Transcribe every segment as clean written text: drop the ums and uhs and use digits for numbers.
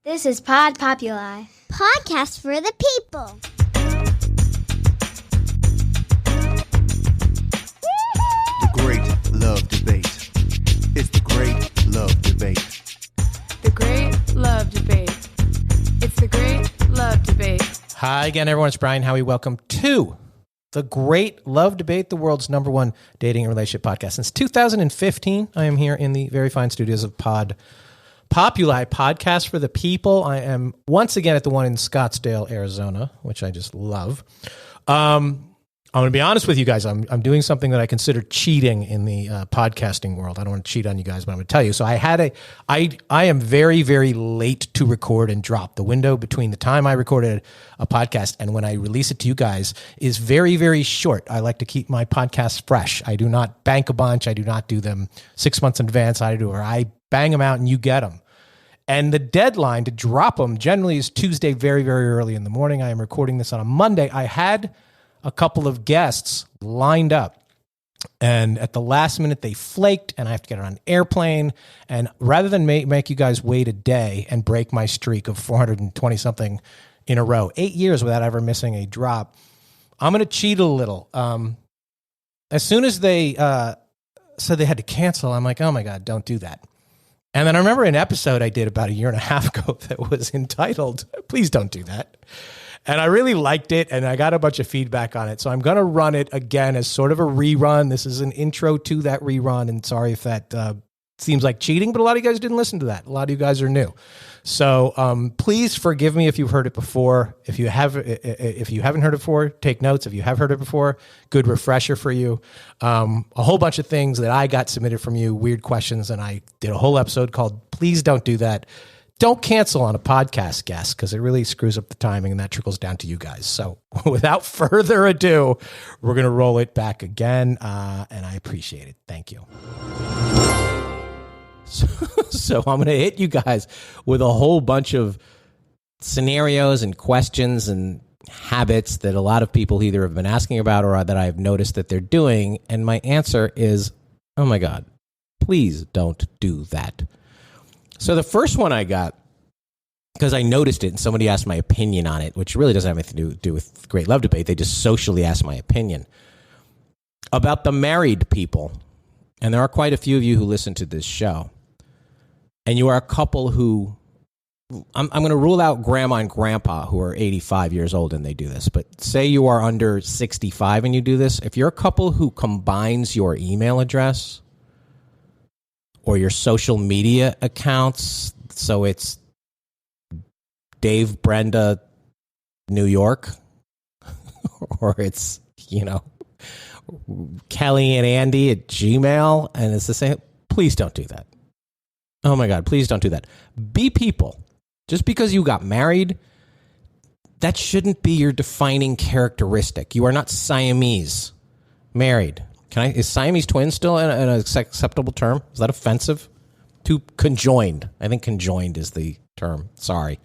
This is Pod Populi. Podcast for the people. The Great Love Debate. It's the Great Love Debate. The Great Love Debate. It's the Great Love Debate. Hi again, everyone. It's Brian Howie. Welcome to the Great Love Debate, the world's #1 dating and relationship podcast. Since 2015, I am here in the very fine studios of Pod Populi, podcast for the people. I am once again at the one in Scottsdale, Arizona, which I just love. I'm going to be honest with you guys. I'm doing something that I consider cheating in the podcasting world. I don't want to cheat on you guys, but I'm going to tell you. So I am very, very late to record and drop. The window between the time I recorded a podcast and when I release it to you guys is very, very short. I like to keep my podcasts fresh. I do not bank a bunch. I do not do them 6 months in advance. I bang them out and you get them. And the deadline to drop them generally is Tuesday, very, very early in the morning. I am recording this on a Monday. I had a couple of guests lined up, and at the last minute they flaked, and I have to get on an airplane. And rather than make you guys wait a day and break my streak of 420 something in a row, 8 years without ever missing a drop, I'm going to cheat a little. As soon as they said they had to cancel, I'm like, oh my God, don't do that. And then I remember an episode I did about a year and a half ago that was entitled, Please Don't Do That. And I really liked it, and I got a bunch of feedback on it. So I'm going to run it again as sort of a rerun. This is an intro to that rerun, and sorry if that seems like cheating, but a lot of you guys didn't listen to that. A lot of you guys are new. So please forgive me if you've heard it before. If you haven't heard it before, take notes. If you have heard it before, good refresher for you. A whole bunch of things that I got submitted from you, weird questions, and I did a whole episode called Please Don't Do That. Don't cancel on a podcast guest because it really screws up the timing, and that trickles down to you guys. So without further ado, we're going to roll it back again, and I appreciate it. Thank you. So I'm going to hit you guys with a whole bunch of scenarios and questions and habits that a lot of people either have been asking about or that I've noticed that they're doing. And my answer is, oh my God, please don't do that. So the first one I got, because I noticed it and somebody asked my opinion on it, which really doesn't have anything to do with Great Love Debate. They just socially asked my opinion about the married people. And there are quite a few of you who listen to this show. And you are a couple who, I'm going to rule out grandma and grandpa who are 85 years old and they do this. But say you are under 65 and you do this. If you're a couple who combines your email address or your social media accounts, so it's Dave, Brenda, New York, or it's, Kelly and Andy at Gmail, and it's the same, please don't do that. Oh my God, please don't do that. Be people. Just because you got married, that shouldn't be your defining characteristic. You are not Siamese married. Is Siamese twins still an acceptable term? Is that offensive? Too conjoined. I think conjoined is the term. Sorry.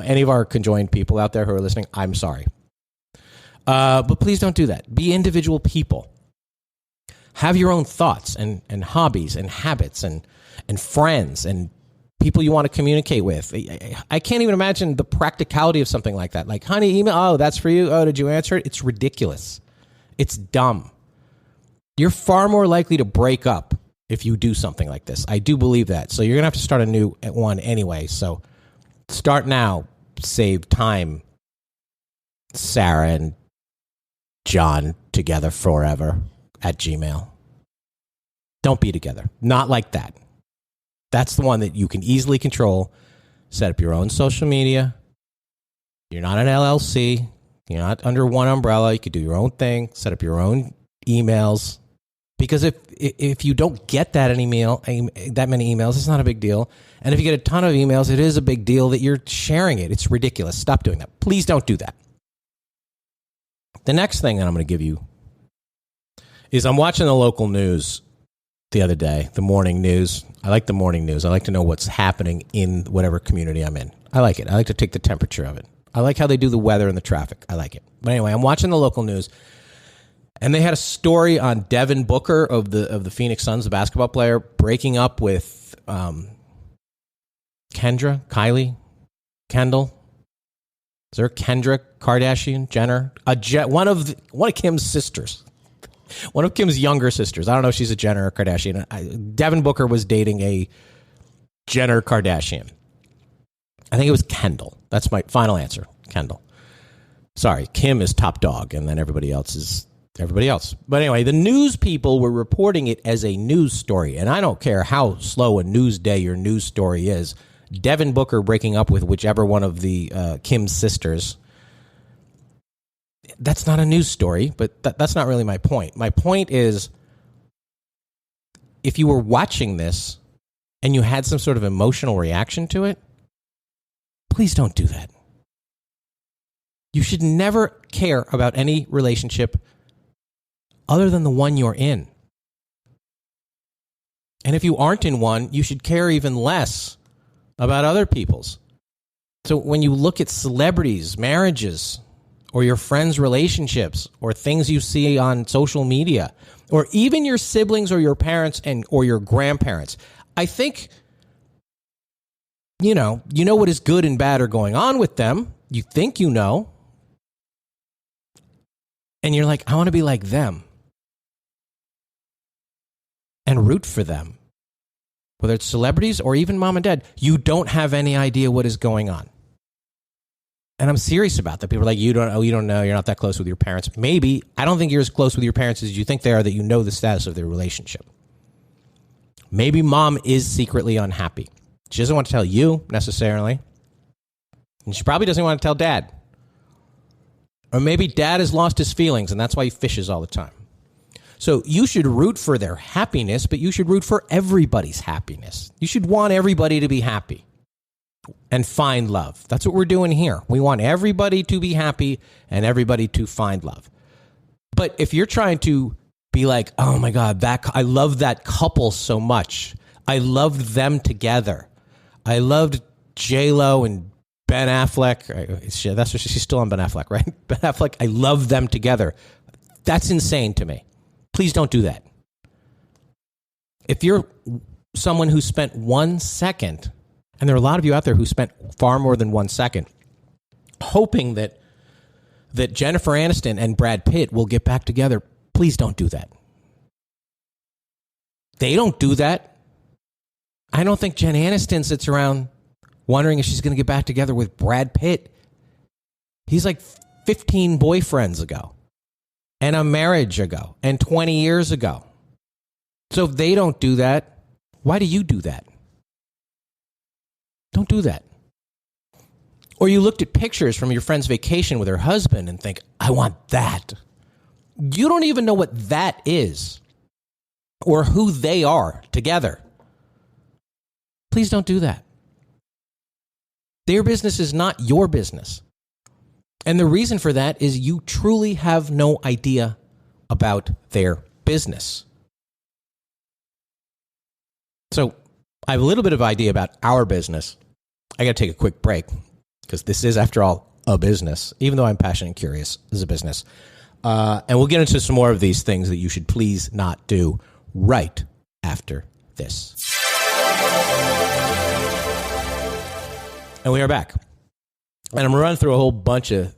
Any of our conjoined people out there who are listening, I'm sorry. But please don't do that. Be individual people. Have your own thoughts and hobbies and habits and friends and people you want to communicate with. I can't even imagine the practicality of something like that. Like, honey, email, oh, that's for you. Oh, did you answer it? It's ridiculous. It's dumb. You're far more likely to break up if you do something like this. I do believe that. So you're going to have to start a new one anyway. So start now. Save time. Sarah and John together forever at Gmail. Don't be together. Not like that. That's the one that you can easily control. Set up your own social media. You're not an LLC. You're not under one umbrella. You could do your own thing. Set up your own emails. Because if you don't get that many emails, it's not a big deal. And if you get a ton of emails, it is a big deal that you're sharing it. It's ridiculous. Stop doing that. Please don't do that. The next thing that I'm going to give you is I'm watching the local news the other day, the morning news. I like the morning news. I like to know what's happening in whatever community I'm in. I like it. I like to take the temperature of it. I like how they do the weather and the traffic. I like it. But anyway, I'm watching the local news. And they had a story on Devin Booker of the Phoenix Suns, the basketball player, breaking up with Kendra, Kylie, Kendall. Is there a Kendra Kardashian, Jenner? One of Kim's sisters. One of Kim's younger sisters. I don't know if she's a Jenner or Kardashian. Devin Booker was dating a Jenner Kardashian. I think it was Kendall. That's my final answer. Kendall. Sorry, Kim is top dog, and then everybody else is everybody else. But anyway, the news people were reporting it as a news story, and I don't care how slow a news day your news story is. Devin Booker breaking up with whichever one of the Kim's sisters, that's not a news story, but that's not really my point. My point is, if you were watching this and you had some sort of emotional reaction to it, please don't do that. You should never care about any relationship other than the one you're in. And if you aren't in one, you should care even less about other people's. So when you look at celebrities, marriages, or your friends' relationships, or things you see on social media, or even your siblings or your parents or your grandparents, I think, you know what is good and bad are going on with them. You think you know. And you're like, I want to be like them. And root for them. Whether it's celebrities or even mom and dad, you don't have any idea what is going on. And I'm serious about that. People are like, you don't know, you're not that close with your parents. Maybe. I don't think you're as close with your parents as you think they are, that you know the status of their relationship. Maybe mom is secretly unhappy. She doesn't want to tell you necessarily. And she probably doesn't want to tell dad. Or maybe dad has lost his feelings and that's why he fishes all the time. So you should root for their happiness, but you should root for everybody's happiness. You should want everybody to be happy and find love. That's what we're doing here. We want everybody to be happy and everybody to find love. But if you're trying to be like, oh my God, I love that couple so much. I loved them together. I loved J-Lo and Ben Affleck. That's what she's still on Ben Affleck, right? Ben Affleck, I love them together. That's insane to me. Please don't do that. If you're someone who spent 1 second, and there are a lot of you out there who spent far more than 1 second, hoping that Jennifer Aniston and Brad Pitt will get back together, please don't do that. They don't do that. I don't think Jen Aniston sits around wondering if she's going to get back together with Brad Pitt. He's like 15 boyfriends ago. And a marriage ago, and 20 years ago. So if they don't do that, why do you do that? Don't do that. Or you looked at pictures from your friend's vacation with her husband and think, I want that. You don't even know what that is or who they are together. Please don't do that. Their business is not your business. And the reason for that is you truly have no idea about their business. So I have a little bit of idea about our business. I got to take a quick break because this is, after all, a business. Even though I'm passionate and curious, this is a business. And we'll get into some more of these things that you should please not do right after this. And we are back. And I'm going to run through a whole bunch of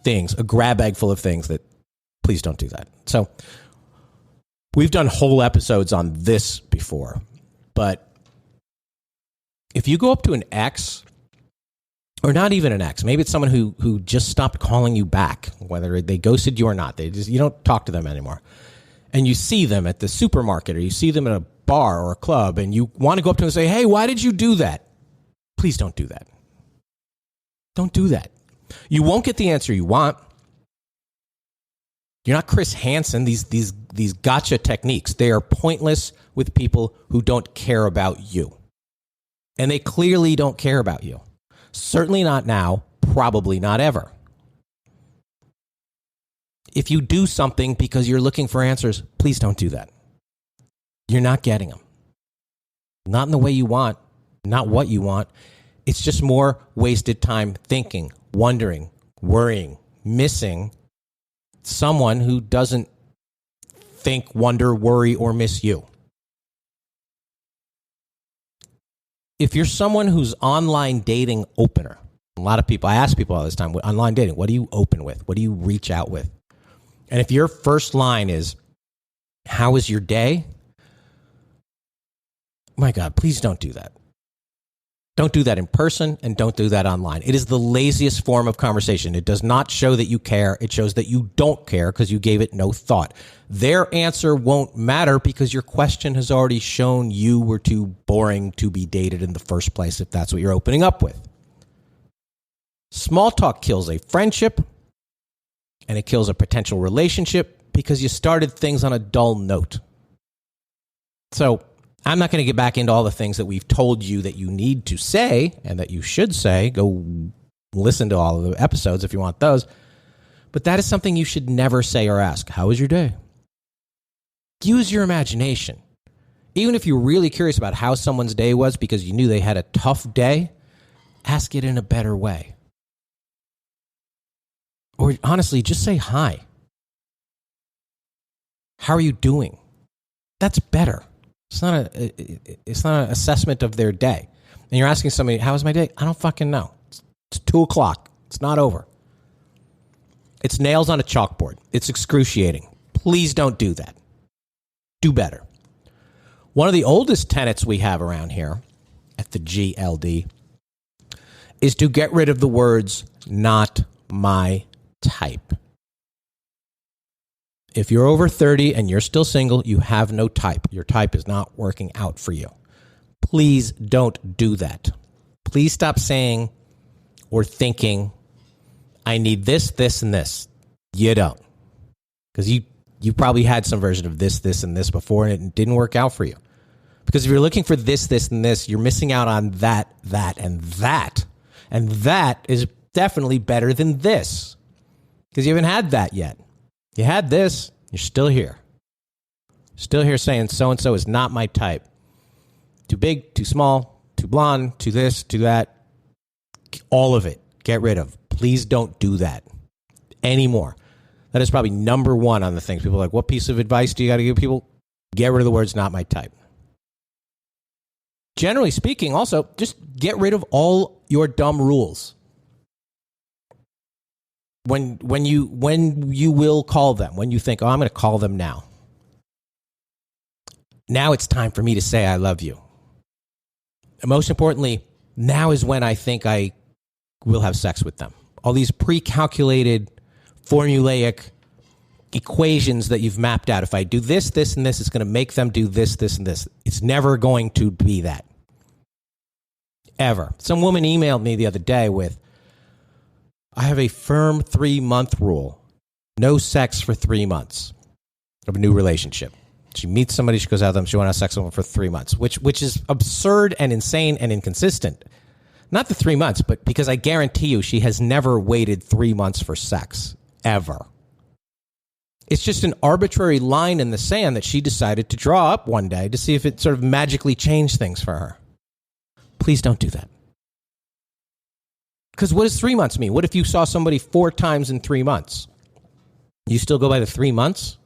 things, a grab bag full of things that please don't do that. So we've done whole episodes on this before, but if you go up to an ex, or not even an ex, maybe it's someone who just stopped calling you back, whether they ghosted you or not, you don't talk to them anymore, and you see them at the supermarket or you see them at a bar or a club and you want to go up to them and say, hey, why did you do that? Please don't do that. Don't do that. You won't get the answer you want. You're not Chris Hansen. These gotcha techniques, they are pointless with people who don't care about you. And they clearly don't care about you. Certainly not now, probably not ever. If you do something because you're looking for answers, please don't do that. You're not getting them. Not in the way you want, not what you want. It's just more wasted time thinking, wondering, worrying, missing someone who doesn't think, wonder, worry, or miss you. if you're someone who's online dating opener, a lot of people, I ask people all this time, online dating, what do you open with? What do you reach out with? And if your first line is, how was your day? My God, please don't do that. Don't do that in person and don't do that online. It is the laziest form of conversation. It does not show that you care. It shows that you don't care because you gave it no thought. Their answer won't matter because your question has already shown you were too boring to be dated in the first place if that's what you're opening up with. Small talk kills a friendship and it kills a potential relationship because you started things on a dull note. So I'm not going to get back into all the things that we've told you that you need to say and that you should say. Go listen to all of the episodes if you want those. But that is something you should never say or ask. How was your day? Use your imagination. Even if you're really curious about how someone's day was because you knew they had a tough day, ask it in a better way. Or honestly, just say hi. How are you doing? That's better. It's not an assessment of their day. And you're asking somebody, how was my day? I don't fucking know. It's 2:00. It's not over. It's nails on a chalkboard. It's excruciating. Please don't do that. Do better. One of the oldest tenets we have around here at the GLD is to get rid of the words, not my type. If you're over 30 and you're still single, you have no type. Your type is not working out for you. Please don't do that. Please stop saying or thinking, I need this, this, and this. You don't. Because you probably had some version of this, this, and this before, and it didn't work out for you. Because if you're looking for this, this, and this, you're missing out on that, and that. And that is definitely better than this. Because you haven't had that yet. You had this, you're still here. Still here saying so-and-so is not my type. Too big, too small, too blonde, too this, too that. All of it. Get rid of. Please don't do that anymore. That is probably number one on the things. People are like, what piece of advice do you got to give people? Get rid of the words not my type. Generally speaking, also, just get rid of all your dumb rules. When you will call them, when you think, oh, I'm going to call them now. Now it's time for me to say I love you. And most importantly, now is when I think I will have sex with them. All these pre-calculated, formulaic equations that you've mapped out. If I do this, this, and this, it's going to make them do this, this, and this. It's never going to be that. Ever. Some woman emailed me the other day with, I have a firm 3-month rule. No sex for 3 months of a new relationship. She meets somebody, she goes out with them, she wants to have sex with them for 3 months, which is absurd and insane and inconsistent. Not the 3 months, but because I guarantee you she has never waited 3 months for sex, ever. It's just an arbitrary line in the sand that she decided to draw up one day to see if it sort of magically changed things for her. Please don't do that. Because what does 3 months mean? What if you saw somebody 4 times in 3 months? You still go by the 3 months?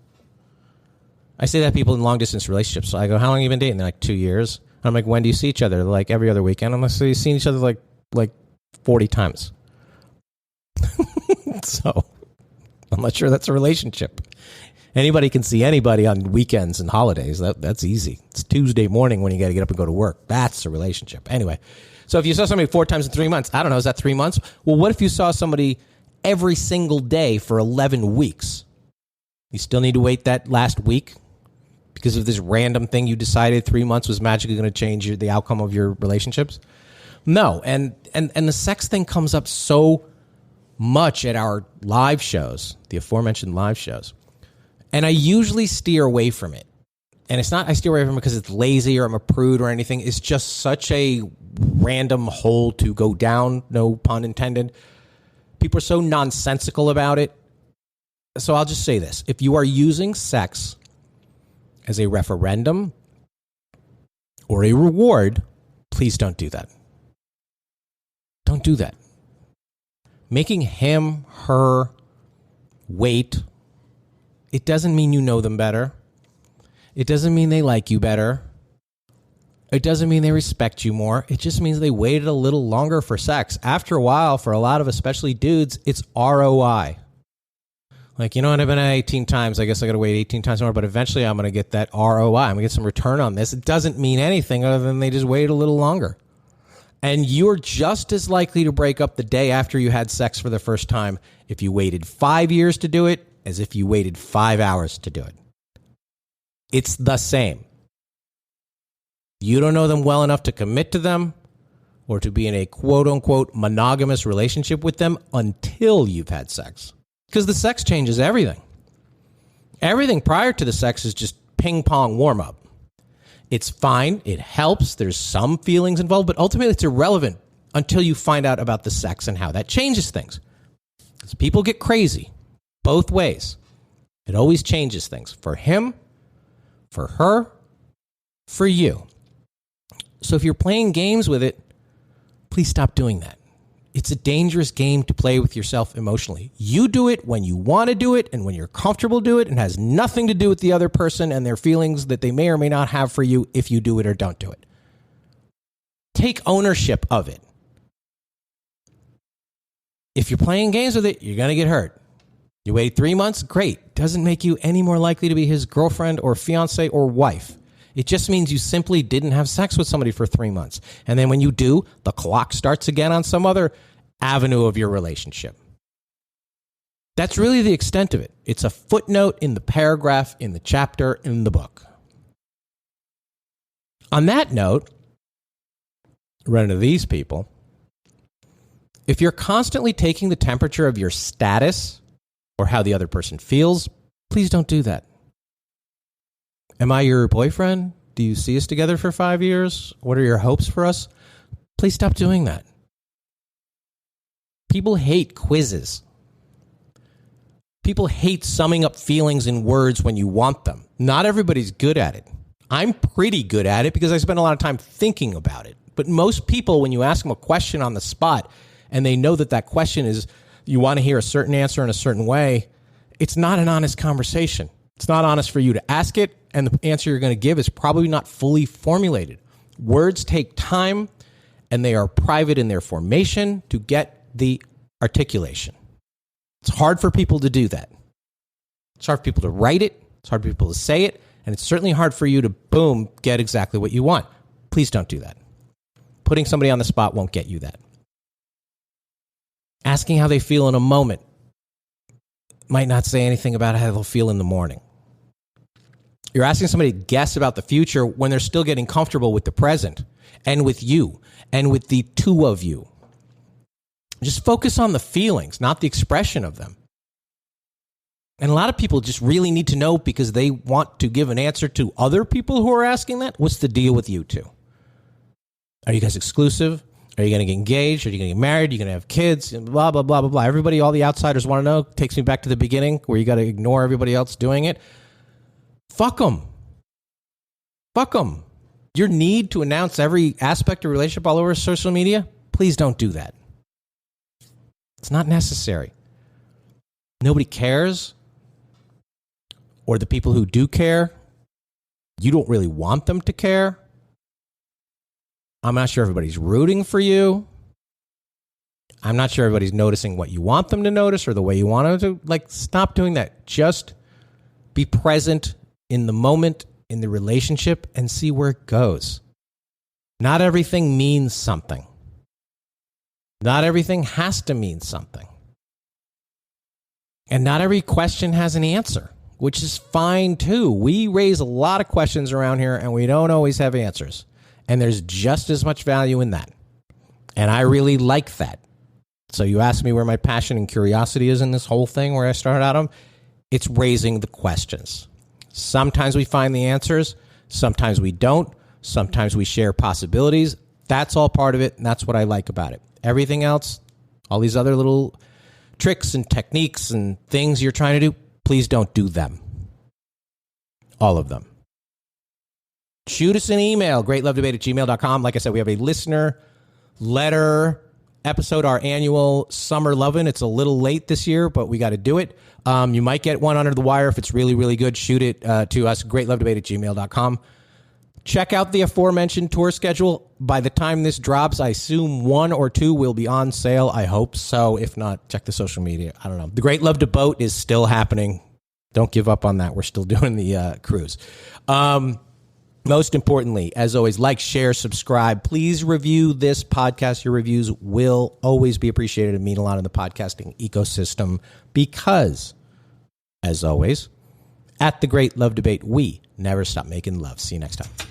I say that to people in long-distance relationships. So I go, how long have you been dating? They're like, 2 years. And I'm like, when do you see each other? They're like, every other weekend. I'm like, so you've seen each other like 40 times. So I'm not sure that's a relationship. Anybody can see anybody on weekends and holidays. That's easy. It's Tuesday morning when you got to get up and go to work. That's a relationship. Anyway. So if you saw somebody 4 times in 3 months, I don't know, is that 3 months? Well, what if you saw somebody every single day for 11 weeks? You still need to wait that last week because of this random thing you decided 3 months was magically going to change the outcome of your relationships? No. And the sex thing comes up so much at our live shows, the aforementioned live shows. And I usually steer away from it. And it's not I steer away from it because it's lazy or I'm a prude or anything. It's just such a random hole to go down, no pun intended. People are so nonsensical about it. So I'll just say this. If you are using sex as a referendum or a reward, please don't do that. Don't do that. Making him, her wait, it doesn't mean you know them better. It doesn't mean they like you better. It doesn't mean they respect you more. It just means they waited a little longer for sex. After a while, for a lot of especially dudes, it's ROI. Like, you know what, I've been at 18 times. I guess I got to wait 18 times more, but eventually I'm going to get that ROI. I'm going to get some return on this. It doesn't mean anything other than they just waited a little longer. And you're just as likely to break up the day after you had sex for the first time if you waited 5 years to do it as if you waited 5 hours to do it. It's the same. You don't know them well enough to commit to them or to be in a quote-unquote monogamous relationship with them until you've had sex. Because the sex changes everything. Everything prior to the sex is just ping-pong warm-up. It's fine. It helps. There's some feelings involved, but ultimately it's irrelevant until you find out about the sex and how that changes things. Because people get crazy both ways. It always changes things. For him, for her, for you. So if you're playing games with it, please stop doing that. It's a dangerous game to play with yourself emotionally. You do it when you want to do it and when you're comfortable to do it, and has nothing to do with the other person and their feelings that they may or may not have for you if you do it or don't do it. Take ownership of it. If you're playing games with it, you're going to get hurt. You wait 3 months, great. Doesn't make you any more likely to be his girlfriend or fiance or wife. It just means you simply didn't have sex with somebody for 3 months. And then when you do, the clock starts again on some other avenue of your relationship. That's really the extent of it. It's a footnote in the paragraph, in the chapter, in the book. On that note, run into these people. If you're constantly taking the temperature of your status or how the other person feels, please don't do that. Am I your boyfriend? Do you see us together for 5 years? What are your hopes for us? Please stop doing that. People hate quizzes. People hate summing up feelings in words when you want them. Not everybody's good at it. I'm pretty good at it because I spend a lot of time thinking about it. But most people, when you ask them a question on the spot and they know that that question is, you want to hear a certain answer in a certain way, it's not an honest conversation. It's not honest for you to ask it, and the answer you're going to give is probably not fully formulated. Words take time, and they are private in their formation to get the articulation. It's hard for people to do that. It's hard for people to write it. It's hard for people to say it, and it's certainly hard for you to, boom, get exactly what you want. Please don't do that. Putting somebody on the spot won't get you that. Asking how they feel in a moment might not say anything about how they'll feel in the morning. You're asking somebody to guess about the future when they're still getting comfortable with the present and with you and with the two of you. Just focus on the feelings, not the expression of them. And a lot of people just really need to know because they want to give an answer to other people who are asking that. What's the deal with you two? Are you guys exclusive? Are you going to get engaged? Are you going to get married? Are you going to have kids? Blah, blah, blah, blah, blah. Everybody, all the outsiders want to know. Takes me back to the beginning where you got to ignore everybody else doing it. Fuck them. Fuck them. Your need to announce every aspect of relationship all over social media, please don't do that. It's not necessary. Nobody cares. Or the people who do care, you don't really want them to care. I'm not sure everybody's rooting for you. I'm not sure everybody's noticing what you want them to notice or the way you want them to. Like, stop doing that. Just be present in the moment, in the relationship, and see where it goes. Not everything means something. Not everything has to mean something. And not every question has an answer, which is fine too. We raise a lot of questions around here, and we don't always have answers. And there's just as much value in that. And I really like that. So you ask me where my passion and curiosity is in this whole thing, where I started out on. It's raising the questions. Sometimes we find the answers. Sometimes we don't. Sometimes we share possibilities. That's all part of it, and that's what I like about it. Everything else, all these other little tricks and techniques and things you're trying to do, please don't do them. All of them. Shoot us an email, greatlovedebate@gmail.com. Like I said, we have a listener letter episode, our annual Summer Lovin'. It's a little late this year, but we got to do it. You might get one under the wire if it's really, really good. Shoot it to us, greatlovedebate@gmail.com. Check out the aforementioned tour schedule. By the time this drops, I assume 1 or 2 will be on sale. I hope so. If not, check the social media. I don't know. The Great Love to Boat is still happening. Don't give up on that. We're still doing the cruise. Most importantly, as always, like, share, subscribe. Please review this podcast. Your reviews will always be appreciated and mean a lot in the podcasting ecosystem because, as always, at the Great Love Debate, we never stop making love. See you next time.